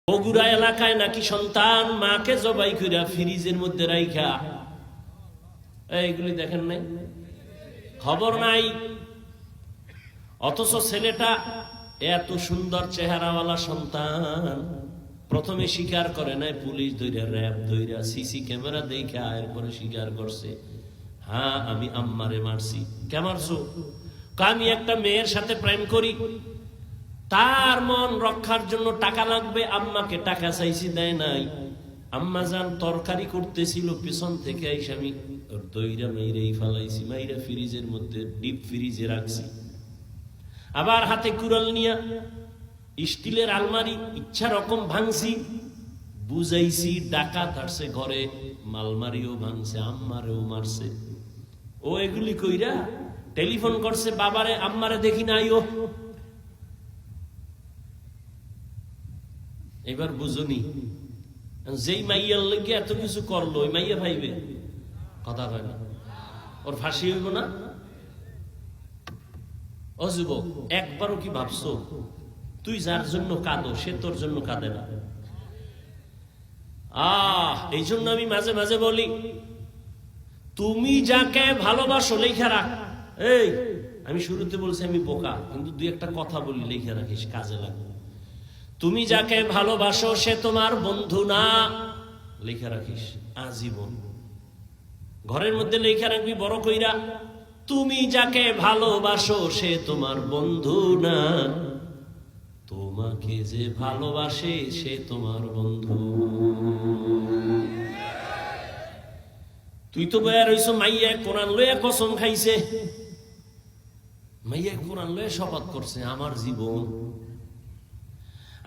বগুড়া এলাকায় নাকি সন্তান মাকে জবাই কইরা ফ্রিজের মধ্যে রাইখা, এইগুলি দেখেন নাই, খবর নাই। অথচ ছেলেটা এত সুন্দর চেহারাওয়ালা সন্তান, প্রথমে স্বীকার করে নাই, পুলিশ ধইরা, র‍্যাব ধইরা, সিসি ক্যামেরা দেখা এরপরে স্বীকার করছে, হ্যাঁ আমি আম্মারে মারছি। কে মারছো? আমি একটা মেয়ের সাথে প্রেম করি, তার মন রক্ষার জন্য টাকা লাগবে, আম্মাকে টাকা চাইছি, দেয় নাই। আম্মা জান তরকারি করতেছিল, পিছন থেকে আইসা আমি দইরা মাইরেই ফালাইছি, মাইরা ফ্রিজের মধ্যে ডিপ ফ্রিজে রাখছি। আবার হাতে কুড়াল নিয়া স্টিলের আলমারি ইচ্ছা রকম ভাঙছি, বুঝাইছি ডাকাত আসছে ঘরে, মালমারিও ভাঙছে, আম্মারেও মারছে। ও এগুলি কইরা টেলিফোন করছে বাবারে, আম্মারে দেখি নাই। ও এবার বুঝুনি, যেই মাইয়ার লেগে এত কিছু করলো, ওই মাইয়া ভাইবে কথা হয় না, ওর ফাঁসি হইব না? ও যুবক, একবারও কি ভাবছো তুই যার জন্য কাঁদো সে তোর জন্য কাঁদে না? এই জন্য আমি মাঝে মাঝে বলি, তুমি যাকে ভালোবাসো লেখা রাখ। এই আমি শুরুতে বলছি আমি বোকা, কিন্তু দুই একটা কথা বলি, লেখা রাখিস, কাজে লাগবে। তুমি যাকে ভালোবাসো সে তোমার বন্ধু না, লেখা রাখিস আজীবন। ঘরের মধ্যে লেখা রাখবি বড় কইরা, তুমি যাকে ভালোবাসো সে তোমার বন্ধু না, তোমাকে যে ভালোবাসে সে তোমার বন্ধু। তুই তো বয়া রইছ মাইয়া কোরআন লইয়া কসম খাইছে, মাইয়া কোরআন লইয়া শপথ করছে আমার জীবন।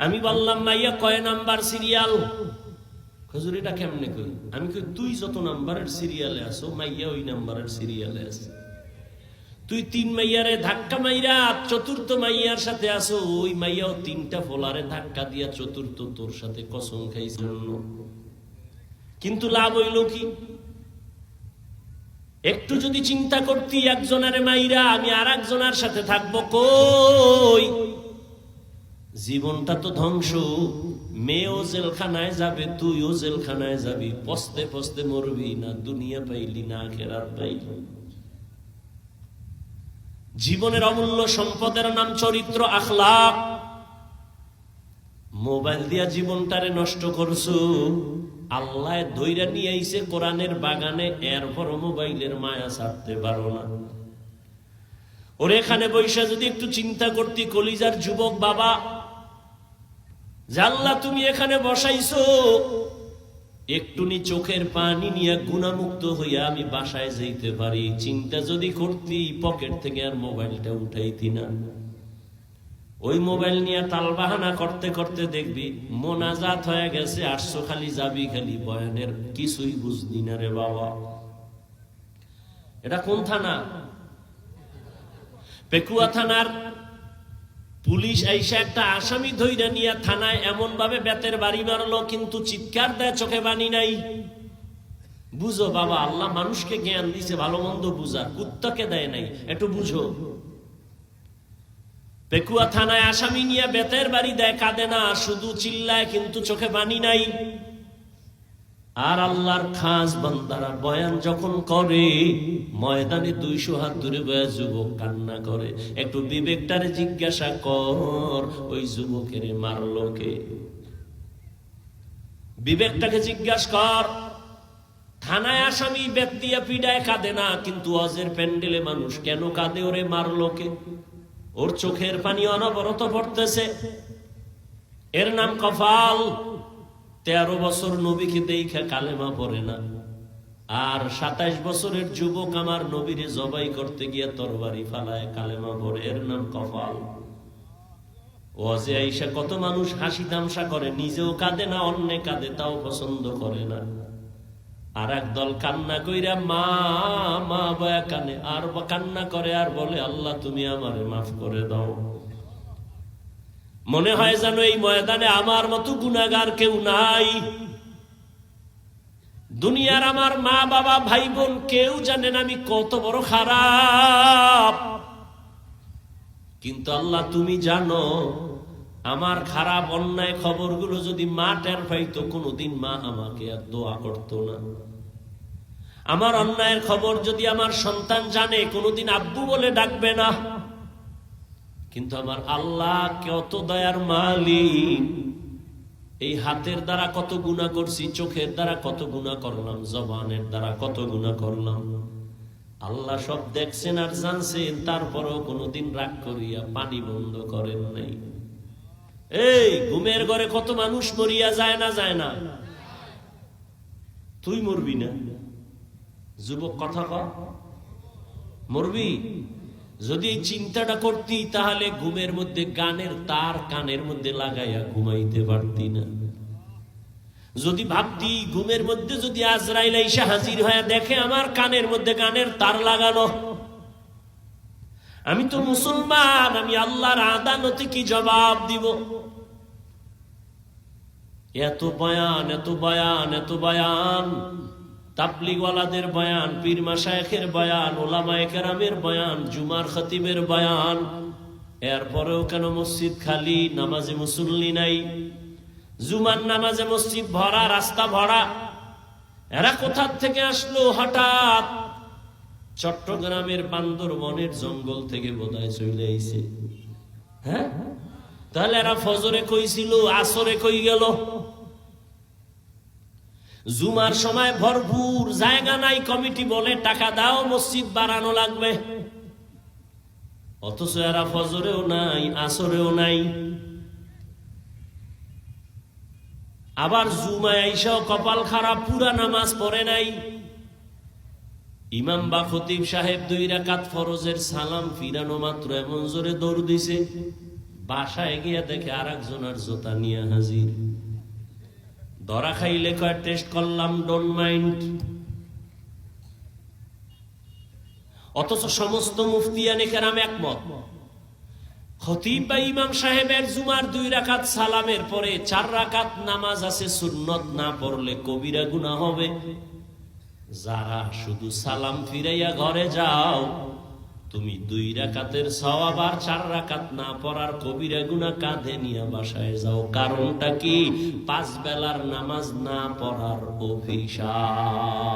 আমি বললাম মাইয়া কয় নাম্বার সিরিয়াল? হুজুরিটা কেমনে কই? আমি কই তুই যত নাম্বারের সিরিয়ালে আছো মাইয়া ওই নাম্বারের সিরিয়ালে আছে। তুই 3 মাইয়ারে ধাক্কা মাইরা 4র্থ মাইয়ার সাথে আছো, ওই মাইয়াও 3টা ফোলারে ধাক্কা দিয়া 4র্থ তোর সাথে কসম খাইছে। কিন্তু লাভ হইল কি? একটু যদি চিন্তা করতি, একজনের মাইরা আমি আর একজনের সাথে থাকবো, কই জীবনটা তো ধ্বংস। মেয়েও জেলখানায় যাবে, তুইও জেলখানায় যাবি, পস্তে পস্তে মরবি, না দুনিয়া পাইলি না আখিরাত পাইলি। জীবনের অমূল্য সম্পদের নাম চরিত্র, আখলাক। মোবাইল দিয়া জীবনটারে নষ্ট করছো। আল্লাহ ধইরা নিয়ে আইছে কোরআনের বাগানে, এরপর মোবাইলের মায়া ছাড়তে পারো না। ওর এখানে বৈশা যদি একটু চিন্তা করতি, কলিজার যুবক বাবা, জাল্লা তুমি এখানে বসাইছো, একটুনি চোখের পানি নিয়ে গুণামুক্ত হইয়া আমি বাসায় যাইতে পারি, চিন্তা যদি করতি, পকেট থেকে আর মোবাইলটা উঠাইতি না। ওই মোবাইল নিয়ে তালবাহানা করতে করতে দেখবি মোনাজাত হয়ে গেছে, 800 খালি যাবি, খালি বয়ানের কিছুই বুঝলি না রে বাবা। এটা কোন থানা? পেকুয়া থানার পুলিশ আইসা একটা আসামি ধইরা নিয়ে থানায় এমন ভাবে বেতের বাড়ি মারলো, কিন্তু চিৎকার দেয়, চোখে বানি নাই। বুঝো বাবা, আল্লাহ মানুষকে জ্ঞান দিছে ভালো মন্দ বুঝার, কুত্তাকে দেয় নাই, একটু বুঝো। পেকুয়া থানায় আসামি নিয়ে বেতের বাড়ি দেয়, কাঁদে না, শুধু চিল্লায়, কিন্তু চোখে বানি নাই। আর আল্লাহর খাস বান্দারা বয়ান যখন করে, ময়দানে 200 হাত দূরে বয়া যুবক কান্না করে। একটু বিবেকটারে জিজ্ঞাসা কর, ওই যুবকের মারলো কে? বিবেকটাকে জিজ্ঞাসা কর। থানায় আসামি বেত দিয়া পিডায়, কাঁদে না, কিন্তু ওয়াজের প্যান্ডেলে মানুষ কেন কাঁদে? ওরে মারলো কে? ওর চোখের পানি অনবরত পড়তেছে। এর নাম কফাল। 13 বছর নবীকে দেখা কালেমা পড়ে না, আর 27 বছরের যুবক আমার নবীরে জবাই করতে গিয়ে তরবারি ফালায় কালেমা পড়ে। এর নাম কফাল। ওয়াজে আইসা কত মানুষ হাসি তামসা করে, নিজেও কাঁদে না, অন্যে কাঁদে, তাও পছন্দ করে না। আর একদল কান্না কইরা মা মা বয়া কানে, আর কান্না করে, আর বলে আল্লাহ তুমি আমারে মাফ করে দাও। মনে হয় যেন এই ময়দানে আমার মতো গুনাহগার কেউ নাই। দুনিয়ার আমার মা বাবা ভাই বোন কেউ জানেন আমি কত বড় খারাপ, কিন্তু আল্লাহ তুমি জানো আমার খারাপ অন্যায় খবরগুলো যদি মা টের পাইতো, কোনোদিন মা আমাকে আর দোয়া করতো না। আমার অন্যায়ের খবর যদি আমার সন্তান জানে, কোনোদিন আব্বু বলে ডাকবে না। কিন্তু আমার আল্লাহ কত দয়ার মালিক, এই হাতের দ্বারা কত গুনাহ করছি, চোখের দ্বারা কত গুনাহ করলাম, জবানের দ্বারা কত গুনাহ করলাম, আল্লাহ সব দেখছেন আর জানছেন। তারপরেও কোনোদিন রাগ করিয়া পানি বন্ধ করেন নাই। এই ঘুমের ঘরে কত মানুষ মরিয়া যায় না, যায় না? তুই মরবি না? যুবক কথা কর, মরবি? যদি এই চিন্তাটা করতি, তাহলে ঘুমের মধ্যে গানের তার কানের মধ্যে লাগাইয়া ঘুমাইতে পারতি না। যদি ভাবতি ঘুমের মধ্যে যদি আজরাইল এসে হাজির হয়ে দেখে আমার কানের মধ্যে গানের তার লাগানো, আমি তো মুসলমান, আমি আল্লাহর আদালতে কি জবাব দিব? এত বয়ান, এত বয়ান, এত বয়ান, তাবলীগওয়ালাদের বয়ান, পীর মাশায়েখের বয়ান, উলামায়ে কেরামের বয়ান, জুমার খতিবের বয়ান, এরপরেও কেন মসজিদ খালি, নামাজে মুসল্লি নাই? জুমার নামাজে মসজিদ ভরা, রাস্তা ভরা। এরা কোথা থেকে আসলো হঠাৎ? চট্টগ্রামের বান্দরবনের জঙ্গল থেকে বোধহয় চলে আইছে। হ্যাঁ, তাহলে এরা ফজরে কইছিল, আসরে কই গেল? জুমার সময় ভরপুর, জায়গা নাই, কমিটি বলে টাকা দাও, মসজিদ বাড়ানো লাগবে। অথচ এরা ফজরেও নাই, আসরেও নাই। আবার জুমায় আইসাও কপাল খারাপ, পুরা নামাজ পড়ে নাই। ইমাম বা খতিব সাহেব 2 রাকাত ফরজের সালাম ফিরানো মাত্র এমন জোরে দৌড় দিছে, বাসায় গিয়া দেখে আরেকজনের জুতা নিয়ে হাজির। ধরা খাইলে কয় টেস্ট করলাম, ডোন্ট মাইন্ড। অথচ সমস্ত মুফতিয়ানে কেরাম একমত, খতিব বা ইমাম সাহেবের জুমার 2 রাকাত সালামের পরে 4 রাকাত নামাজ আছে সুন্নত, না পড়লে কবিরা গুনাহ হবে। যারা শুধু সালাম ফিরাইয়া ঘরে যাও, তুমি 2 রাকাতের সওয়াব আর 4 রাকাত না পড়ার কবিরা গুনাহ কাঁধে নিয়ে বাসায় যাও। কারণটা কি? 5 বেলার নামাজ না পড়ার অভিশাপ।